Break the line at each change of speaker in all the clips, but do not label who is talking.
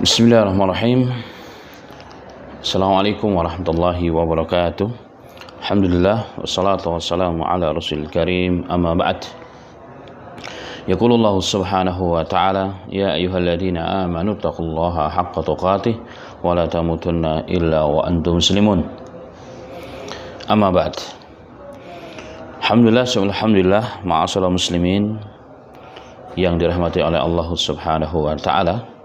Bismillahirrahmanirrahim. Assalamualaikum warahmatullahi wabarakatuh. Alhamdulillah wassalatu wassalamu ala rasulil karim, amma ba'd. Yaqulullahu subhanahu wa ta'ala, ya ayyuhalladzina amanu taqullaha haqqa tuqatih wa la tamutunna illa wa antum muslimun. Amma ba'd. Alhamdulillah, ma'asyiral muslimin yang dirahmati oleh Allah subhanahu wa ta'ala.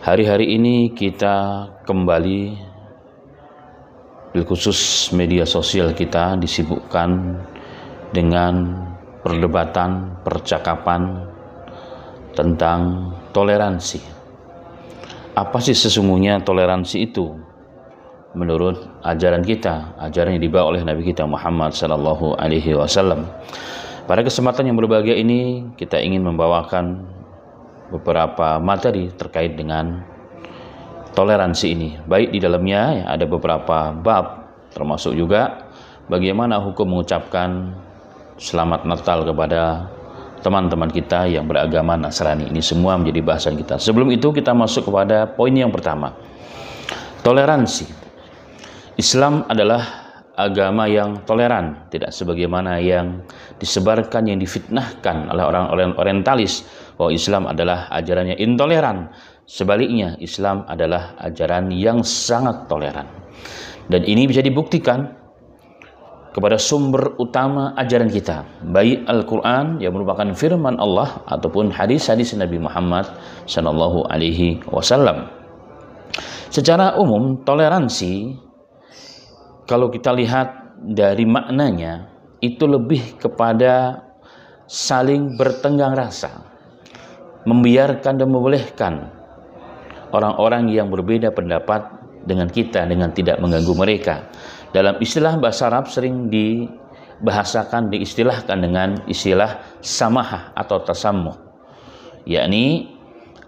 Hari-hari ini kita kembali, khusus media sosial kita disibukkan dengan perdebatan, percakapan tentang toleransi. Apa sih sesungguhnya toleransi itu menurut ajaran kita, ajaran yang dibawa oleh Nabi kita Muhammad SAW. Pada kesempatan yang berbahagia ini kita ingin membawakan beberapa materi terkait dengan toleransi ini. Baik di dalamnya ada beberapa bab, termasuk juga bagaimana hukum mengucapkan selamat Natal kepada teman-teman kita yang beragama Nasrani. Ini semua menjadi bahasan kita. Sebelum itu kita masuk kepada poin yang pertama. Toleransi. Islam adalah agama yang toleran, tidak sebagaimana yang disebarkan, yang difitnahkan oleh orang-orang orientalis bahwa Islam adalah ajarannya intoleran. Sebaliknya, Islam adalah ajaran yang sangat toleran. Dan ini bisa dibuktikan kepada sumber utama ajaran kita, baik Al-Quran yang merupakan firman Allah ataupun hadis-hadis Nabi Muhammad SAW. Secara umum, toleransi kalau kita lihat dari maknanya itu lebih kepada saling bertenggang rasa, membiarkan dan membolehkan orang-orang yang berbeda pendapat dengan kita dengan tidak mengganggu mereka. Dalam istilah bahasa Arab sering dibahasakan, diistilahkan dengan istilah samahah atau tasammuh, yakni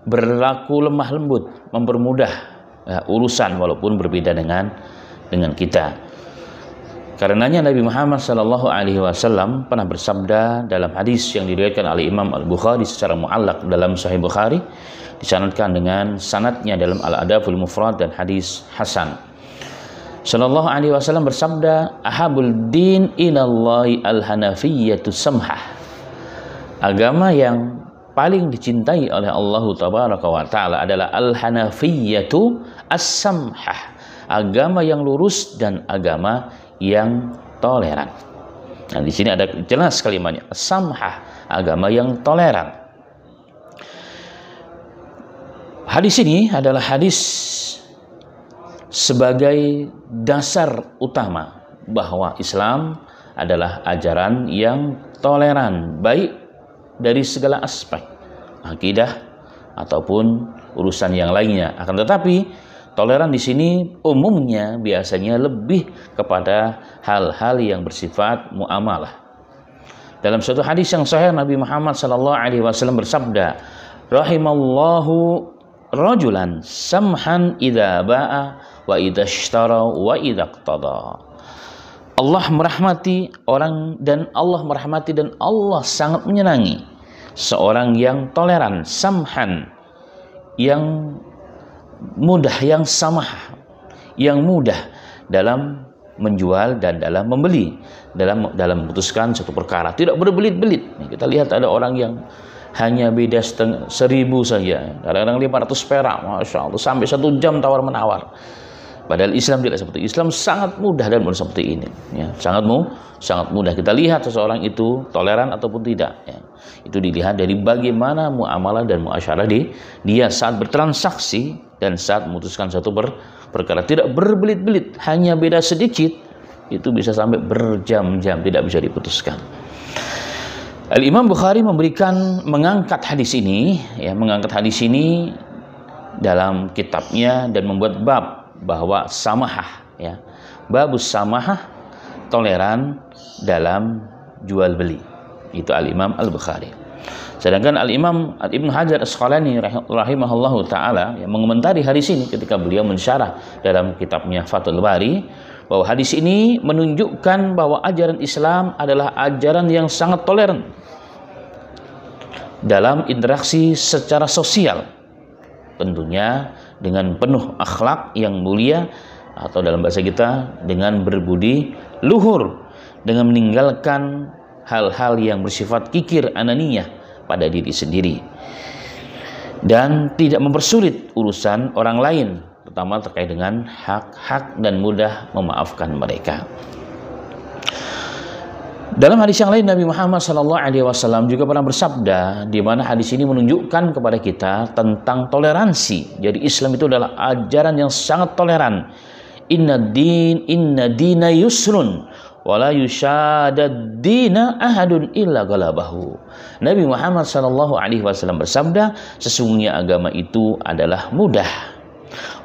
berlaku lemah lembut, mempermudah urusan walaupun berbeda dengan kita. Karenanya Nabi Muhammad SAW pernah bersabda dalam hadis yang diriwayatkan oleh Imam Al-Bukhari secara mu'allaq dalam Sahih Bukhari, disanadkan dengan sanadnya dalam Al-Adabul Mufrad dan hadis hasan. Sallallahu alaihi wasallam bersabda, ahabul din ilallahi al-hanafiyyatu samhah. Agama yang paling dicintai oleh Allah tabaraka wa taala adalah al-hanafiyyatu as-samhah. Agama yang lurus dan agama yang toleran. Nah, di sini ada jelas kalimatnya, samhah, agama yang toleran. Hadis ini adalah hadis sebagai dasar utama bahwa Islam adalah ajaran yang toleran, baik dari segala aspek, akidah ataupun urusan yang lainnya. Akan tetapi toleran di sini umumnya biasanya lebih kepada hal-hal yang bersifat muamalah. Dalam suatu hadis yang sahih Nabi Muhammad SAW bersabda, rahimallahu rajulan samhan idza ba'a wa idza ishtara wa idza iqtada. Allah merahmati orang dan Allah sangat menyenangi seorang yang toleran, samhan, yang mudah, yang samah, yang mudah dalam menjual dan dalam membeli, dalam memutuskan satu perkara, tidak berbelit-belit. Kita lihat ada orang yang hanya beda 1.000 saja, kadang-kadang 500 perak, masya Allah, sampai 1 jam tawar menawar. Padahal Islam tidak seperti itu. Islam sangat mudah dan mudah seperti ini, ya, sangat mudah. Kita lihat seseorang itu toleran ataupun tidak, ya. Itu dilihat dari bagaimana muamalah dan muasyarah dia saat bertransaksi dan saat memutuskan satu perkara, tidak berbelit-belit, hanya beda sedikit itu bisa sampai berjam-jam tidak bisa diputuskan. Al-Imam Bukhari mengangkat hadis ini dalam kitabnya dan membuat bab bahwa samahah, ya, babus samahah, toleran dalam jual beli. Itu Al-Imam Al-Bukhari. Sedangkan Al-Imam Ibnu Hajar Asqalani rahimahullahu ta'ala yang mengomentari hadis ini ketika beliau mensyarah dalam kitabnya Fathul Bari, bahwa hadis ini menunjukkan bahwa ajaran Islam adalah ajaran yang sangat toleran dalam interaksi secara sosial. Tentunya dengan penuh akhlak yang mulia, atau dalam bahasa kita dengan berbudi luhur, dengan meninggalkan hal-hal yang bersifat kikir ananiyah pada diri sendiri, dan tidak mempersulit urusan orang lain, terutama terkait dengan hak-hak, dan mudah memaafkan mereka. Dalam hadis yang lain, Nabi Muhammad SAW juga pernah bersabda, di mana hadis ini menunjukkan kepada kita tentang toleransi. Jadi Islam itu adalah ajaran yang sangat toleran. Inna dina yusrun wala yushadad dina ahadun illa galabahu. Nabi Muhammad SAW bersabda, sesungguhnya agama itu adalah mudah.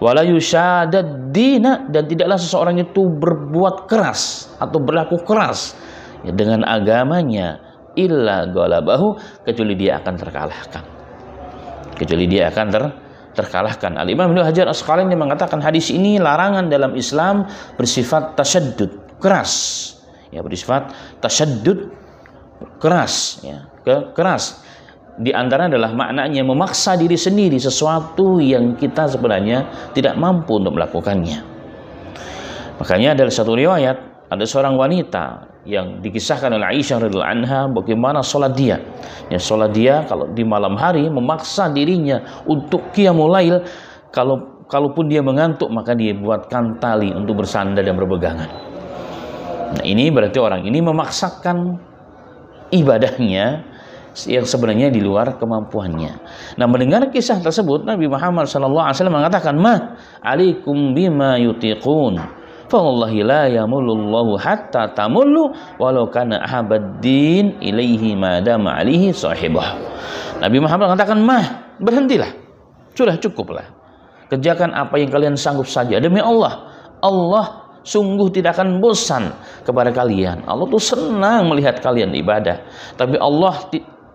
Wala yushadad dina, dan tidaklah seseorang itu berbuat keras atau berlaku keras dengan agamanya illa galabahu, kecuali dia akan terkalahkan. Terkalahkan. Al-Imam Ibnu Hajar Asqalani mengatakan hadis ini larangan dalam Islam bersifat tasyaddud, keras. Ya, bersifat tasyaddud, keras, ya, keras. Di antara adalah maknanya memaksa diri sendiri sesuatu yang kita sebenarnya tidak mampu untuk melakukannya. Makanya ada satu riwayat, ada seorang wanita yang dikisahkan oleh Aisyah radhiyallahu anha bagaimana sholat dia. Ya, sholat dia kalau di malam hari memaksa dirinya untuk qiyamul lail, kalaupun dia mengantuk maka dia buatkan tali untuk bersandar dan berpegangan. Nah, ini berarti orang ini memaksakan ibadahnya yang sebenarnya di luar kemampuannya. Nah, mendengar kisah tersebut, Nabi Muhammad SAW mengatakan, "Ma alaikum bima yutiqun. Fawallahi la yamulullahu hatta tamullu walau kana ahabaddin ilaihi madama alihi sahibah." Nabi Muhammad mengatakan, berhentilah. Sudah cukuplah. Kerjakan apa yang kalian sanggup saja. Demi Allah, Allah sungguh tidak akan bosan kepada kalian. Allah tuh senang melihat kalian ibadah. Tapi Allah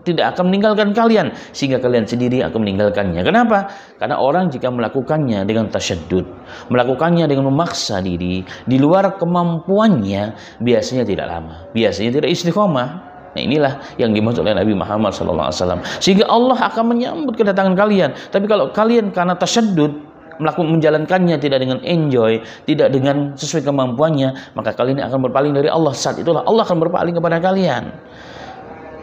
tidak akan meninggalkan kalian sehingga kalian sendiri akan meninggalkannya. Kenapa? Karena orang jika melakukannya dengan tasyaddud, melakukannya dengan memaksa diri di luar kemampuannya, biasanya tidak lama, biasanya tidak istiqomah. Nah, inilah yang dimaksud oleh Nabi Muhammad SAW. Sehingga Allah akan menyambut kedatangan kalian. Tapi kalau kalian karena tasyaddud menjalankannya tidak dengan enjoy, tidak dengan sesuai kemampuannya, maka kalian akan berpaling dari Allah. Saat itulah Allah akan berpaling kepada kalian.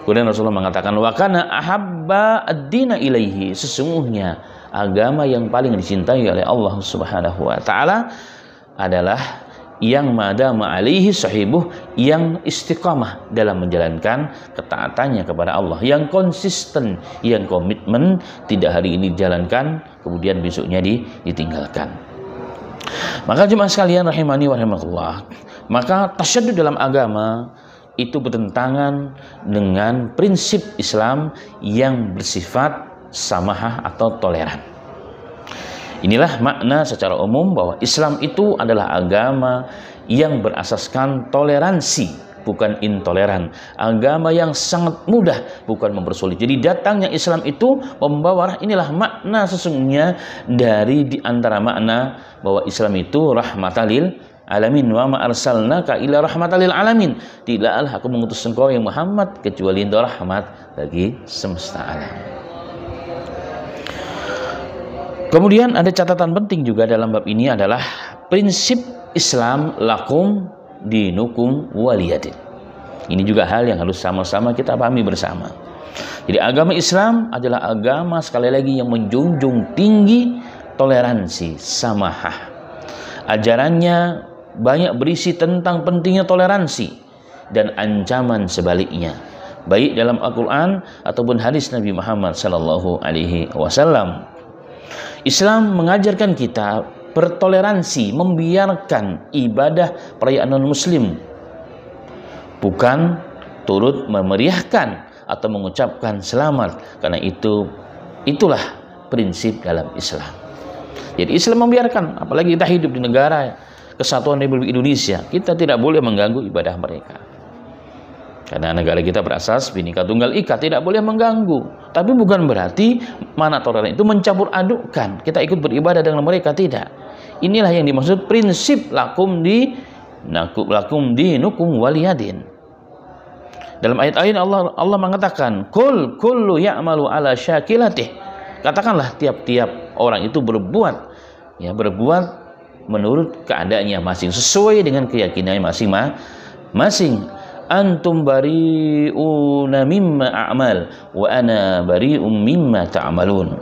Kemudian Rasulullah mengatakan, wa kana ahabba ad-dina ilaihi, sesungguhnya agama yang paling dicintai oleh Allah Subhanahu wa taala adalah yang madama alaihi sahibuh, yang istiqamah dalam menjalankan ketaatannya kepada Allah, yang konsisten, yang komitmen, tidak hari ini dijalankan kemudian besoknya ditinggalkan. Maka jemaah sekalian rahimani wa rahimakumullah, maka tasyaddud dalam agama itu bertentangan dengan prinsip Islam yang bersifat samahah atau toleran. Inilah makna secara umum bahwa Islam itu adalah agama yang berasaskan toleransi, bukan intoleran. Agama yang sangat mudah, bukan mempersulit. Jadi datangnya Islam itu membawa, inilah makna sesungguhnya dari di antara makna bahwa Islam itu rahmatan lil alamin, wa ma arsalnaka illa rahmatan lil alamin. Tidaklah aku mengutus engkau yang Muhammad kecuali untuk rahmat bagi semesta alam. Kemudian ada catatan penting juga dalam bab ini adalah prinsip Islam lakum dinukum waliyadin. Ini juga hal yang harus sama-sama kita pahami bersama. Jadi agama Islam adalah agama sekali lagi yang menjunjung tinggi toleransi, samahah. Ajarannya banyak berisi tentang pentingnya toleransi dan ancaman sebaliknya, baik dalam Al-Quran ataupun hadis Nabi Muhammad SAW. Islam mengajarkan kita bertoleransi, membiarkan ibadah perayaan non-muslim, bukan turut memeriahkan atau mengucapkan selamat, karena itulah prinsip dalam Islam. Jadi Islam membiarkan, apalagi kita hidup di negara Kesatuan Republik Indonesia, kita tidak boleh mengganggu ibadah mereka. Karena negara kita berasas Bhinneka Tunggal Ika, tidak boleh mengganggu. Tapi bukan berarti mana toleran itu mencampur adukkan, kita ikut beribadah dengan mereka, tidak. Inilah yang dimaksud prinsip lakum dinukum waliyadin. Dalam ayat-ayat Allah mengatakan, kullu ya'malu ala syakilatih. Katakanlah tiap-tiap orang itu berbuat menurut keadaannya masing, sesuai dengan keyakinannya masing-masing. Antum bari'una mimma a'mal wa ana bari'um mimma ta'malun.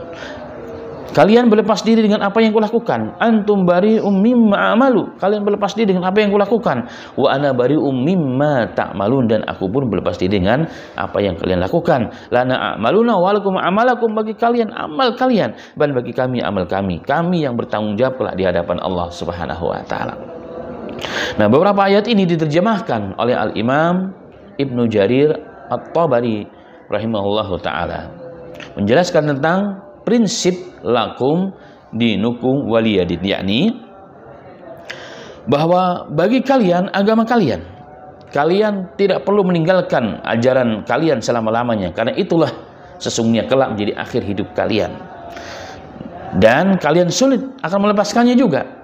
Kalian berlepas diri dengan apa yang kulakukan. Antum bari'um mimma a'malu. Kalian berlepas diri dengan apa yang kulakukan. Wa ana bari'um mimma ta'malun. Dan aku pun berlepas diri dengan apa yang kalian lakukan. Lana a'maluna walakum amalakum. Bagi kalian amal kalian, dan bagi kami amal kami. Kami yang bertanggung jawab kelak di hadapan Allah Subhanahu wa taala. Nah, beberapa ayat ini diterjemahkan oleh Al-Imam Ibnu Jarir At-Tabari rahimahullahu taala, menjelaskan tentang prinsip lakum dinukum waliyadin, yakni bahwa bagi kalian agama kalian tidak perlu meninggalkan ajaran kalian selama-lamanya, karena itulah sesungguhnya kelak menjadi akhir hidup kalian, dan kalian sulit akan melepaskannya juga.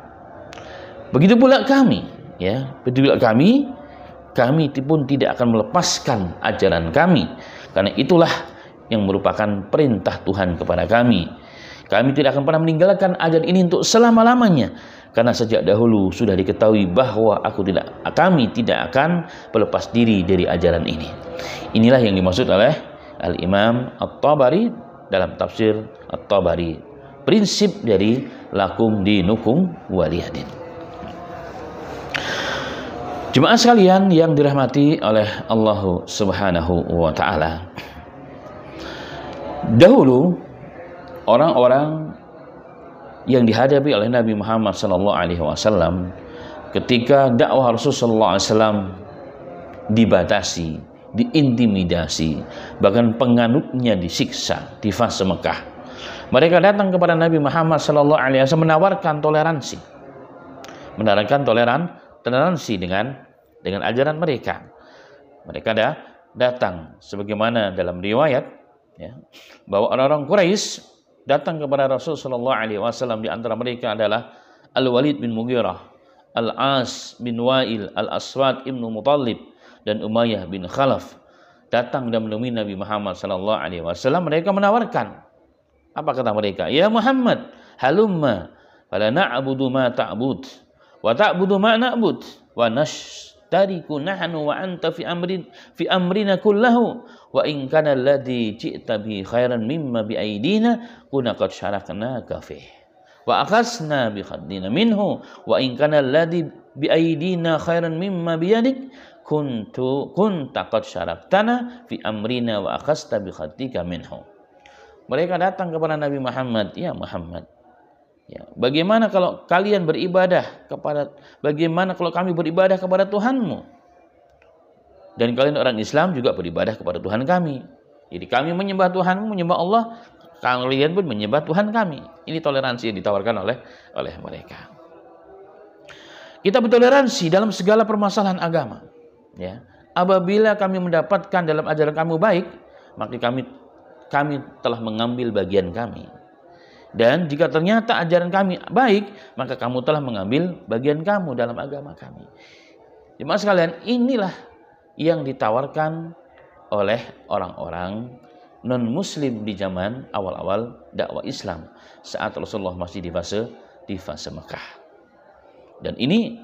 Begitu pula kami, kami pun tidak akan melepaskan ajaran kami, karena itulah yang merupakan perintah Tuhan kepada kami. Kami tidak akan pernah meninggalkan ajaran ini untuk selama-lamanya, karena sejak dahulu sudah diketahui bahwa kami tidak akan berlepas diri dari ajaran ini. Inilah yang dimaksud oleh Al-Imam At-Tabari dalam tafsir At-Tabari, prinsip dari lakum dinukum waliyadin. Jemaah sekalian yang dirahmati oleh Allah Subhanahu wa taala, dahulu orang-orang yang dihadapi oleh Nabi Muhammad SAW ketika dakwah Rasulullah SAW dibatasi, diintimidasi, bahkan penganutnya disiksa di fase Mekah. Mereka datang kepada Nabi Muhammad SAW menawarkan toleransi dengan ajaran mereka. Mereka datang sebagaimana dalam riwayat, bahwa orang-orang Quraisy datang kepada Rasulullah SAW. Di antara mereka adalah Al-Walid bin Mughirah, Al-As bin Wa'il, Al-Aswad ibn Muttalib, dan Umayyah bin Khalaf. Datang dan menemui Nabi Muhammad SAW. Mereka menawarkan, apa kata mereka? Ya Muhammad, halumma fala na'budu ma ta'bud wa ta'budu ma na'bud wa nashtariku nahnu wa anta fi amrina kullahu wa in kana alladhi ji'ta bi khairan mimma bi aidina kunna qad syaraknaka fih wa akhasna bi khaddina minhu wa in kana alladhi bi aidina khairan mimma bi yadik kunta qad syaraktana fi amrina wa akhasta bi khaddika minhu. Mereka datang kepada Nabi Muhammad, ya Muhammad, bagaimana kalau kalian bagaimana kalau kami beribadah kepada Tuhanmu, dan kalian orang Islam juga beribadah kepada Tuhan kami. Jadi kami menyembah Tuhanmu, menyembah Allah, kalian pun menyembah Tuhan kami. Ini toleransi yang ditawarkan oleh mereka. Kita bertoleransi dalam segala permasalahan agama. Apabila kami mendapatkan dalam ajaran kamu baik, maka kami telah mengambil bagian kami. Dan jika ternyata ajaran kami baik, maka kamu telah mengambil bagian kamu dalam agama kami. Jemaah sekalian, inilah yang ditawarkan oleh orang-orang non-muslim di zaman awal-awal dakwah Islam, saat Rasulullah masih di fase Mekah. Dan ini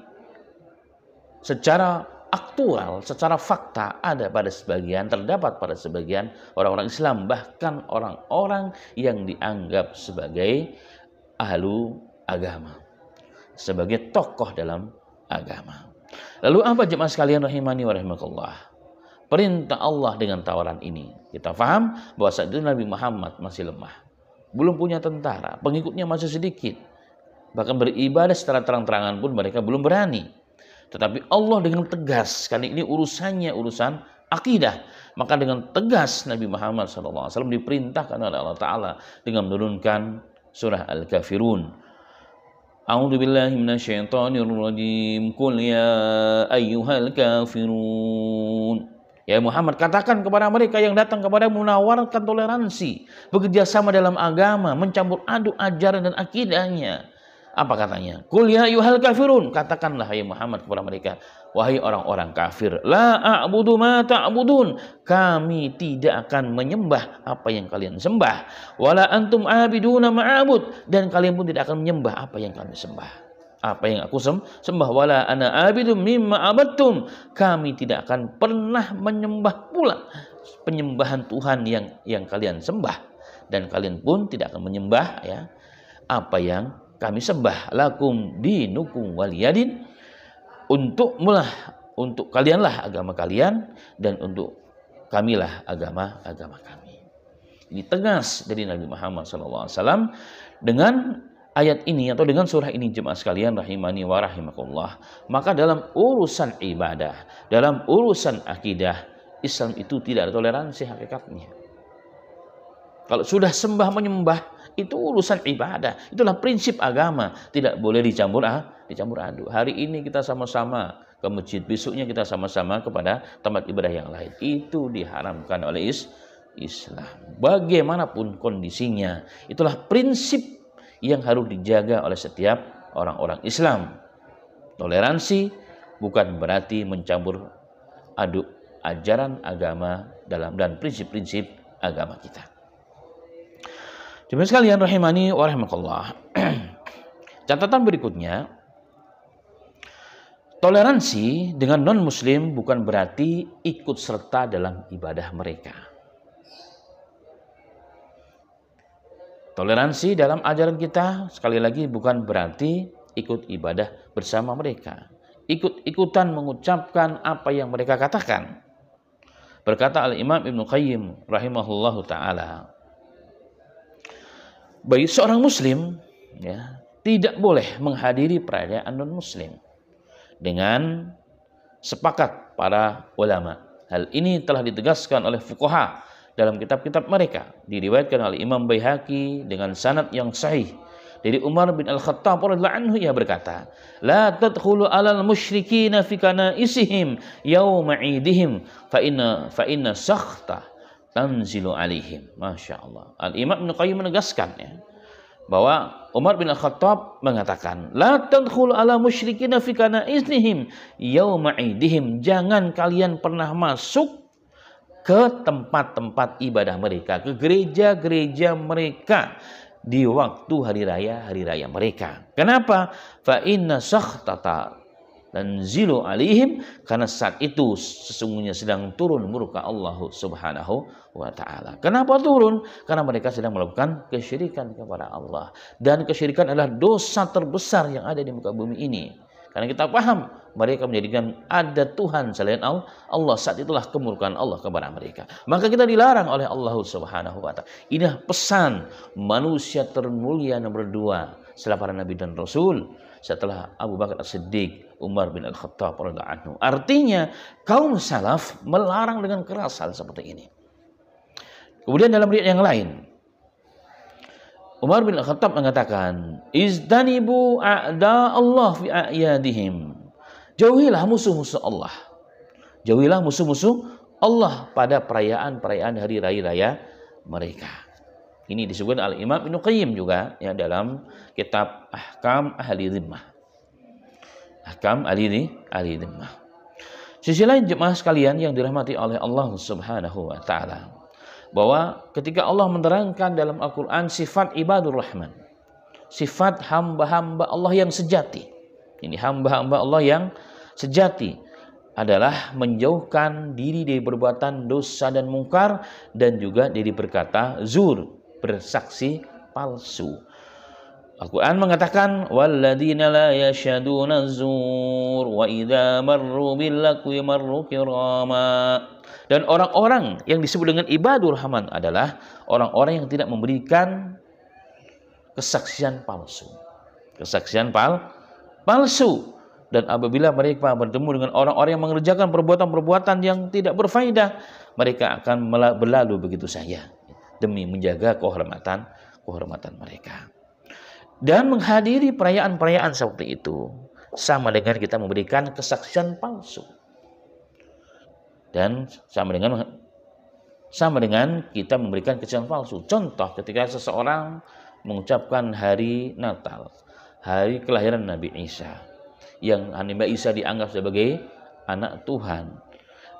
secara aktual, secara fakta terdapat pada sebagian orang-orang Islam, bahkan orang-orang yang dianggap sebagai ahlu agama, sebagai tokoh dalam agama. Lalu apa jemaah sekalian rahimani wa rahimakumullah? Perintah Allah dengan tawaran ini. Kita paham bahwa saat itu Nabi Muhammad masih lemah, belum punya tentara, pengikutnya masih sedikit, bahkan beribadah secara terang-terangan pun mereka belum berani. Tetapi Allah dengan tegas, karena ini urusan akidah, maka dengan tegas Nabi Muhammad SAW diperintahkan oleh Allah Ta'ala dengan menurunkan surah Al-Kafirun. A'udzu billahi minasyaitonir rajim. Qul ya ayyuhal kafirun. Ya Muhammad, katakan kepada mereka yang datang kepada menawarkan toleransi, bekerja sama dalam agama, mencampur aduk ajaran dan akidahnya. Apa katanya? Qul ya ayyuhal kafirun. Katakanlah ya Muhammad kepada mereka, wahai orang-orang kafir, la a'budu ma ta'budun, kami tidak akan menyembah apa yang kalian sembah, wala antum abiduna ma'abud, dan kalian pun tidak akan menyembah apa yang kami sembah, apa yang aku sembah, wala ana abidum mimma abattum, kami tidak akan pernah menyembah pula penyembahan Tuhan yang kalian sembah, dan kalian pun tidak akan menyembah ya apa yang kami sembah. Lakum dinukum waliyadin, untuk kalianlah agama kalian, dan untuk kamilah agama kami. Ini tegas dari Nabi Muhammad SAW. Dengan ayat ini atau dengan surah ini, jemaah sekalian rahimani wa rahimakumullah, maka dalam urusan ibadah, dalam urusan akidah, Islam itu tidak ada toleransi hakikatnya. Kalau sudah sembah menyembah, itu urusan ibadah, itulah prinsip agama, tidak boleh dicampur aduk. Hari ini kita sama-sama ke masjid, besoknya kita sama-sama kepada tempat ibadah yang lain. Itu diharamkan oleh Islam. Bagaimanapun kondisinya, itulah prinsip yang harus dijaga oleh setiap orang-orang Islam. Toleransi bukan berarti mencampur aduk ajaran agama dan prinsip-prinsip agama kita. Jemaah sekalian rahimani wa rahimakumullah. Catatan berikutnya, toleransi dengan non-muslim bukan berarti ikut serta dalam ibadah mereka. Toleransi dalam ajaran kita sekali lagi bukan berarti ikut ibadah bersama mereka, ikut-ikutan mengucapkan apa yang mereka katakan. Berkata Al-Imam Ibnu Qayyim rahimahullahu ta'ala, bagi seorang muslim ya, tidak boleh menghadiri perayaan non-muslim dengan sepakat para ulama. Hal ini telah ditegaskan oleh fuqaha dalam kitab-kitab mereka. Diriwayatkan oleh Imam Baihaqi dengan sanad yang sahih dari Umar bin Al-Khattab radhiyallahu anhu, ia berkata, la tadkhulu 'alal musyrikina fi kanaisihim yauma 'idihim fa inna sakhta tanzilu 'alaihim. Masya Allah. Al-Imam Ibnu Qayyim menegaskan ya, bahwa Umar bin Al-Khattab mengatakan, la tadkhulu 'ala musyrikina fi kanaisihim yauma 'idihim, jangan kalian pernah masuk ke tempat-tempat ibadah mereka, ke gereja-gereja mereka di waktu hari raya mereka. Kenapa? Fa inna sakhtata tanzilu alaihim, karena saat itu sesungguhnya sedang turun murka Allah Subhanahu wa taala. Kenapa turun? Karena mereka sedang melakukan kesyirikan kepada Allah, dan kesyirikan adalah dosa terbesar yang ada di muka bumi ini. Karena kita paham mereka menjadikan ada Tuhan selain Allah, saat itulah kemurkaan Allah kepada mereka. Maka kita dilarang oleh Allah Subhanahu wa taala. Inilah pesan manusia termulia nomor 2 setelah para nabi dan rasul, setelah Abu Bakar As-Siddiq, Umar bin Al-Khattab radhiyallahu anhu. Artinya kaum salaf melarang dengan keras hal seperti ini. Kemudian dalam riwayat yang lain, Umar bin Al-Khattab mengatakan, izdanibu a'da Allah fi a'yadihim. Jauhilah musuh-musuh Allah. Jauhilah musuh-musuh Allah pada perayaan-perayaan hari raya mereka. Ini disebutkan oleh Imam Ibnu Qayyim juga ya dalam kitab Ahkam Ahli Dhimmah. Ahkam Ahli Dhimmah. Sisi lain jemaah sekalian yang dirahmati oleh Allah Subhanahu wa taala, bahwa ketika Allah menerangkan dalam Al-Quran sifat ibadur rahman, sifat hamba-hamba Allah yang sejati. Ini hamba-hamba Allah yang sejati adalah menjauhkan diri dari perbuatan dosa dan mungkar, dan juga dari berkata zur, bersaksi palsu. Al-Quran mengatakan, walladzina la yashhaduna zur wa idza marru bil lagwi marru kirama. Dan orang-orang yang disebut dengan ibadur rahman adalah orang-orang yang tidak memberikan kesaksian palsu. Kesaksian palsu. Dan apabila mereka bertemu dengan orang-orang yang mengerjakan perbuatan-perbuatan yang tidak berfaedah, mereka akan berlalu begitu saja demi menjaga kehormatan mereka. Dan menghadiri perayaan-perayaan seperti itu sama dengan kita memberikan kesaksian palsu. Dan sama dengan kita memberikan kesaksian palsu. Contoh, ketika seseorang mengucapkan hari Natal, hari kelahiran Nabi Isa, yang Nabi Isa dianggap sebagai anak Tuhan.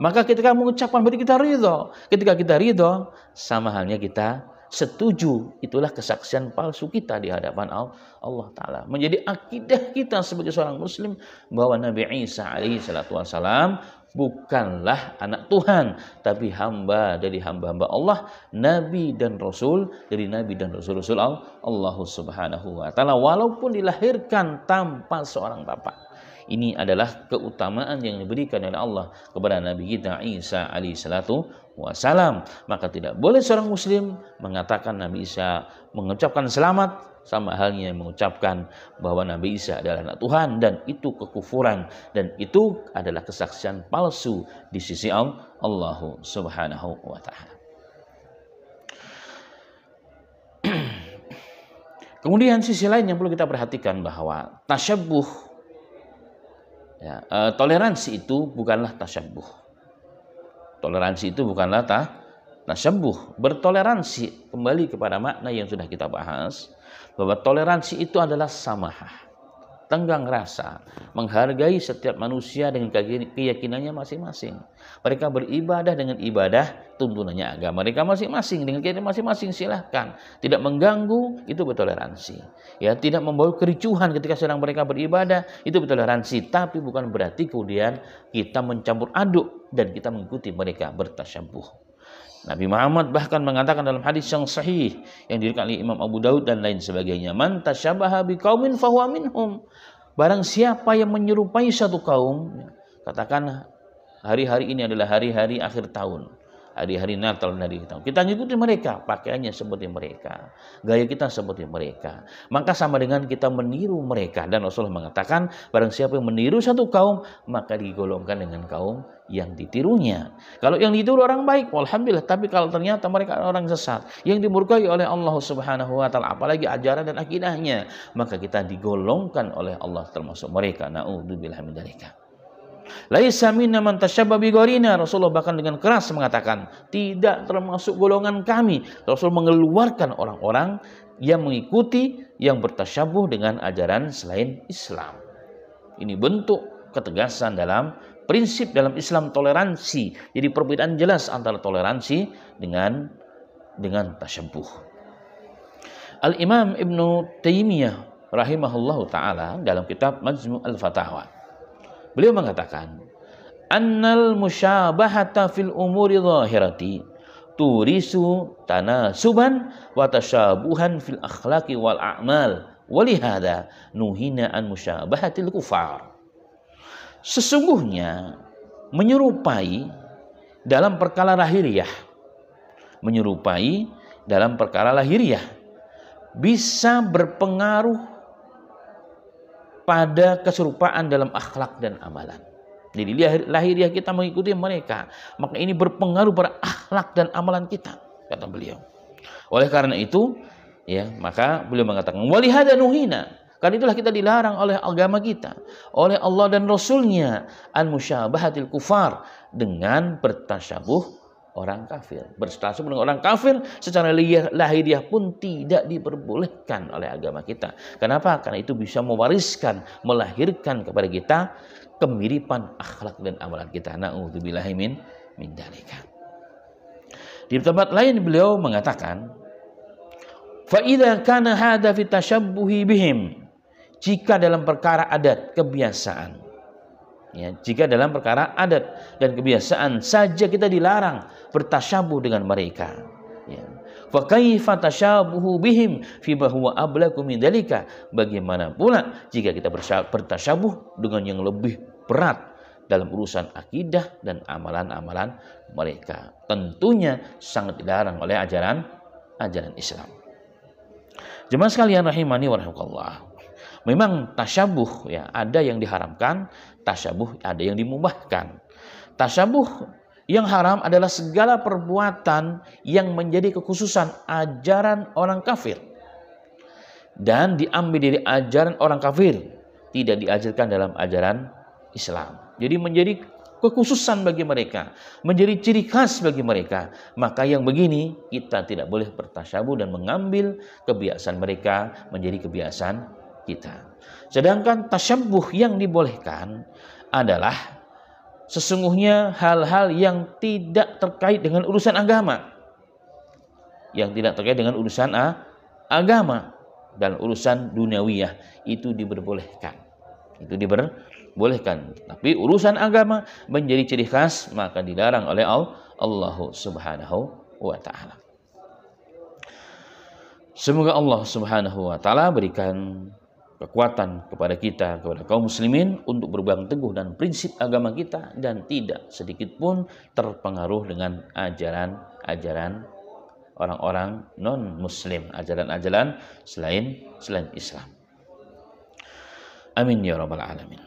Maka ketika mengucapkan berarti kita ridho. Ketika kita ridho, sama halnya kita setuju. Itulah kesaksian palsu kita di hadapan Allah Ta'ala. Menjadi akidah kita sebagai seorang muslim bahwa Nabi Isa alaihi salatu wassalam bukanlah anak Tuhan, tapi hamba dari hamba-hamba Allah, nabi dan rasul dari nabi dan rasul-rasul Allah Subhanahu wa Ta'ala, walaupun dilahirkan tanpa seorang bapak. Ini adalah keutamaan yang diberikan oleh Allah kepada Nabi kita Isa alaihi salatu wassalam. Maka tidak boleh seorang muslim mengatakan Nabi Isa, mengucapkan selamat, sama halnya mengucapkan bahwa Nabi Isa adalah anak Tuhan, dan itu kekufuran, dan itu adalah kesaksian palsu di sisi Allah Subhanahu wa Ta'ala. Kemudian sisi lain yang perlu kita perhatikan bahwa tasyabbuh, toleransi itu bukanlah tasyabbuh. Toleransi itu bukanlah tasyabbuh. Bertoleransi, kembali kepada makna yang sudah kita bahas, bahwa toleransi itu adalah samahah, tenggang rasa, menghargai setiap manusia dengan keyakinannya masing-masing. Mereka beribadah dengan ibadah tuntunannya agama mereka masing-masing, dengan keyakinan masing-masing, silahkan. Tidak mengganggu, itu bertoleransi. Ya, tidak membawa kericuhan ketika sedang mereka beribadah, itu bertoleransi. Tapi bukan berarti kemudian kita mencampur aduk dan kita mengikuti mereka bertasyabbuh. Nabi Muhammad bahkan mengatakan dalam hadis yang sahih yang diriwayatkan oleh Imam Abu Daud dan lain sebagainya, man tasyabaha biqaumin fahuwa minhum. Barang siapa yang menyerupai satu kaum, katakan hari-hari ini adalah hari-hari akhir tahun, hari-hari Natal dan hari tahun, kita ngikuti mereka, pakaiannya seperti mereka, gaya kita seperti mereka, maka sama dengan kita meniru mereka. Dan Rasulullah mengatakan barang siapa yang meniru satu kaum, maka digolongkan dengan kaum yang ditirunya. Kalau yang ditiru orang baik, alhamdulillah. Tapi kalau ternyata mereka orang sesat yang dimurkai oleh Allah Subhanahu wa Ta'ala, apalagi ajaran dan akidahnya, maka kita digolongkan oleh Allah termasuk mereka. Na'udzubillah min dzalika. Laisa minna man tasyabbaha bighayrina. Rasulullah bahkan dengan keras mengatakan tidak termasuk golongan kami. Rasul mengeluarkan orang-orang yang mengikuti, yang bertasyabuh dengan ajaran selain Islam. Ini bentuk ketegasan dalam prinsip dalam Islam, toleransi. Jadi perbedaan jelas antara toleransi dengan tasyabbuh. Al-Imam Ibnu Taimiyah rahimahullahu ta'ala dalam kitab Majmu' al-Fatawa, beliau mengatakan annal musyabahata fil umuri zahirati turisu tanasuban wa tasyabuhan fil akhlaqi wal a'mal walihada nuhina an musyabahatil kufar. Sesungguhnya menyerupai dalam perkara lahiriah, menyerupai dalam perkara lahiriah bisa berpengaruh pada keserupaan dalam akhlak dan amalan. Jadi lahiriah kita mengikuti mereka, maka ini berpengaruh pada akhlak dan amalan kita, kata beliau. Oleh karena itu, ya, maka beliau mengatakan walihada nuhina, karena itulah kita dilarang oleh agama kita, oleh Allah dan Rasulnya, an musyabahatil kufar, dengan bertasyabuh orang kafir. Bertasyabuh dengan orang kafir secara lahiriah pun tidak diperbolehkan oleh agama kita. Kenapa? Karena itu bisa mewariskan, melahirkan kepada kita kemiripan akhlak dan amalan kita. Na'udzubillahi min dzalika. Di tempat lain beliau mengatakan, fa idza kana hadza fi tashabbuhi bihim, jika dalam perkara adat kebiasaan, ya, jika dalam perkara adat dan kebiasaan saja kita dilarang bertasyabuh dengan mereka, ya, fa kaifa tasyabuhu bihim fi ma huwa ablagu min dzalika, bagaimana pula jika kita bertasyabuh dengan yang lebih berat dalam urusan akidah dan amalan-amalan mereka. Tentunya sangat dilarang oleh ajaran Islam. Jemaah sekalian rahimani wa rahimakumullah. Memang tasyabuh, ya, ada yang diharamkan, tasyabuh ada yang dimubahkan. Tasyabuh yang haram adalah segala perbuatan yang menjadi kekhususan ajaran orang kafir dan diambil dari ajaran orang kafir, tidak diajarkan dalam ajaran Islam. Jadi menjadi kekhususan bagi mereka, menjadi ciri khas bagi mereka. Maka yang begini kita tidak boleh bertasyabuh dan mengambil kebiasaan mereka menjadi kebiasaan kita. Sedangkan tasyabuh yang dibolehkan adalah sesungguhnya hal-hal yang tidak terkait dengan urusan agama, agama dan urusan duniawiyah itu diperbolehkan. Tapi urusan agama menjadi ciri khas, maka dilarang oleh Allah Subhanahu wa taala. Semoga Allah Subhanahu wa taala berikan kekuatan kepada kita, kepada kaum muslimin untuk berpegang teguh dan prinsip agama kita dan tidak sedikit pun terpengaruh dengan ajaran-ajaran orang-orang non-muslim, ajaran-ajaran selain Islam. Amin ya rabbal alamin.